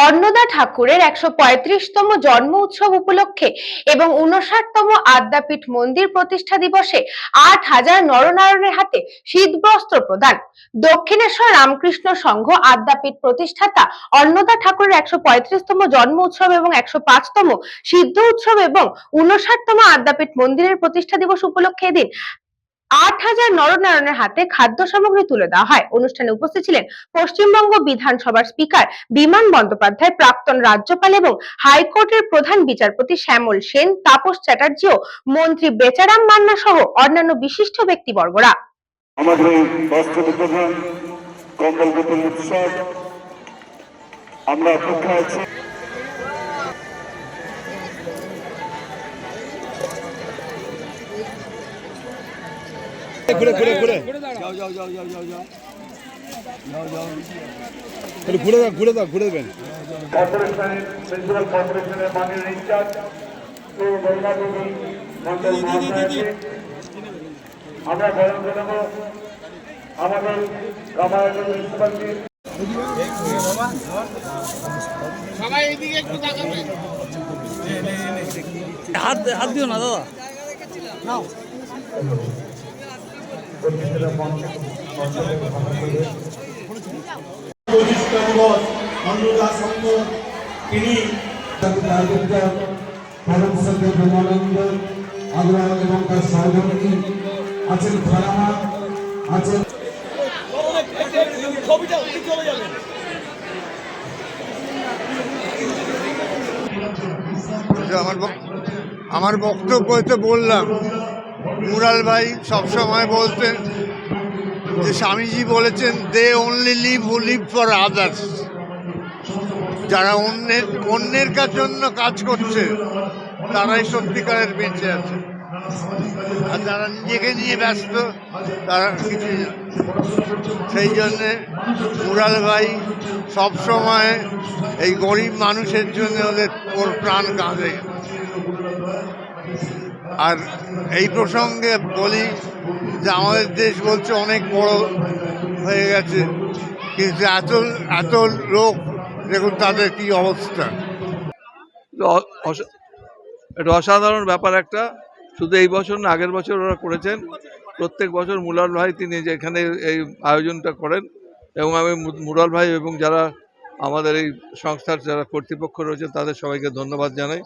অন্নদা ঠাকুরের ১৩৫তম জন্ম উৎসব উপলক্ষে এবং ৫৯তম আদ্যাপীঠ মন্দির প্রতিষ্ঠা দিবসে ৮,০০০ নরনারায়ণের হাতে শীতবস্ত্র প্রদান। দক্ষিণেশ্বর রামকৃষ্ণ সংঘ আদ্যাপীঠ প্রতিষ্ঠাতা অন্নদা ঠাকুরের ১৩৫তম জন্ম উৎসব এবং ১০৫তম সিদ্ধ উৎসব এবং ৫৯তম আদ্যাপীঠ মন্দিরের প্রতিষ্ঠা দিবস উপলক্ষে এদিন ৮,০০০ নরনারায়ণের হাতে খাদ্য সামগ্রী তুলে দেওয়া হয়। অনুষ্ঠানে উপস্থিত ছিলেন পশ্চিমবঙ্গ বিধানসভার স্পিকার বিমান বন্দ্যোপাধ্যায়, প্রাক্তন রাজ্যপাল এবং হাইকোর্টের প্রধান বিচারপতি শ্যামল সেন, তাপস চ্যাটার্জি ও মন্ত্রী বেচারাম মান্না সহ অন্যান্য বিশিষ্ট ব্যক্তিবর্গরা। আমাদের বস্ত্র বিতরণ, কম্বল বিতরণ উৎসব আমরা অপেক্ষা আছি। ঘুরে ঘুরে ঘুরে ঘুরে দাও ঘুরে দেবেন। মিউনিসিপাল কর্পোরেশনের মাননীয় ইনচার্জ আমরা বরণ জানাবো আমাদের কামারহাটি মিউনিসিপালিটির সবাই এদিকে একটু তাকাবেন। হাত দিও না দাদা। নাও তিনি এবং তার সহযোগী আছেন খারামা আছেন। আমার বক্তব্যতে বললাম, মুরাল ভাই সবসময় বলতেন যে স্বামীজি বলেছেন, they only live who live for others. যারা অন্যের জন্য কাজ করছে তারাই সত্যিকারের বেঁচে আছে, আর যারা নিজেকে নিয়ে ব্যস্ত তারা কিছুই না। সেই জন্যে মুরাল ভাই সবসময় এই গরিব মানুষের জন্য ওর প্রাণ কাঁদে। আর এই প্রসঙ্গে বলি যে আমাদের দেশ বলছে অনেক বড় হয়ে গেছে, কিন্তু এত লোক দেখুন তাদের কি অবস্থা। এটা অসাধারণ ব্যাপার একটা। শুধু এই বছর না, আগের বছর ওরা করেছেন। প্রত্যেক বছর মুরাল ভাই তিনি যেখানে এই আয়োজনটা করেন, এবং আমি মুরাল ভাই এবং যারা আমাদের এই সংস্থার যারা কর্তৃপক্ষ রয়েছে তাদের সবাইকে ধন্যবাদ জানাই।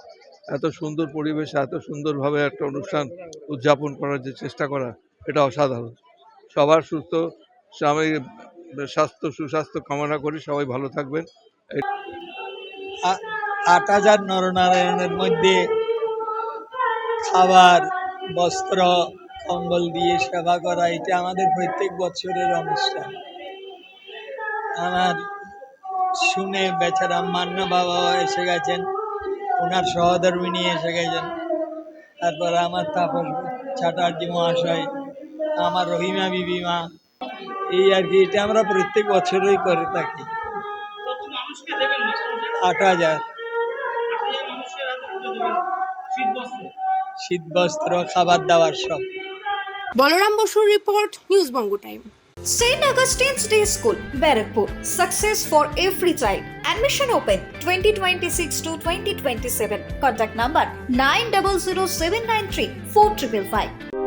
এত সুন্দর পরিবেশে এত সুন্দরভাবে একটা অনুষ্ঠান উদযাপন করার যে চেষ্টা করা, এটা অসাধারণ। সবার আমি সুস্বাস্থ্য কামনা করি, সবাই ভালো থাকবেন। ৮,০০০ নরনারায়ণের মধ্যে খাবার, বস্ত্র, কম্বল দিয়ে সেবা করা, এটা আমাদের প্রত্যেক বছরের অনুষ্ঠান। আমার শুনে বেচারাম মান্না বাবাও এসে গেছেন, ওনার সহধর্মিনী এসে গেছেন, তারপর আমার তাপস চ্যাটার্জি মহাশয়, আমার রহিমা বিবিমা, এই আর কি। এটা আমরা প্রত্যেক বছরই করে থাকি। ৮,০০০ শীতবস্ত্র, খাবার দাবার সব। বলরাম বসুর report, news Banga time. St. Augustine's Day School, Barakpur. Success for every child. Admission open 2026 to 2027. Contact number 900793 4555.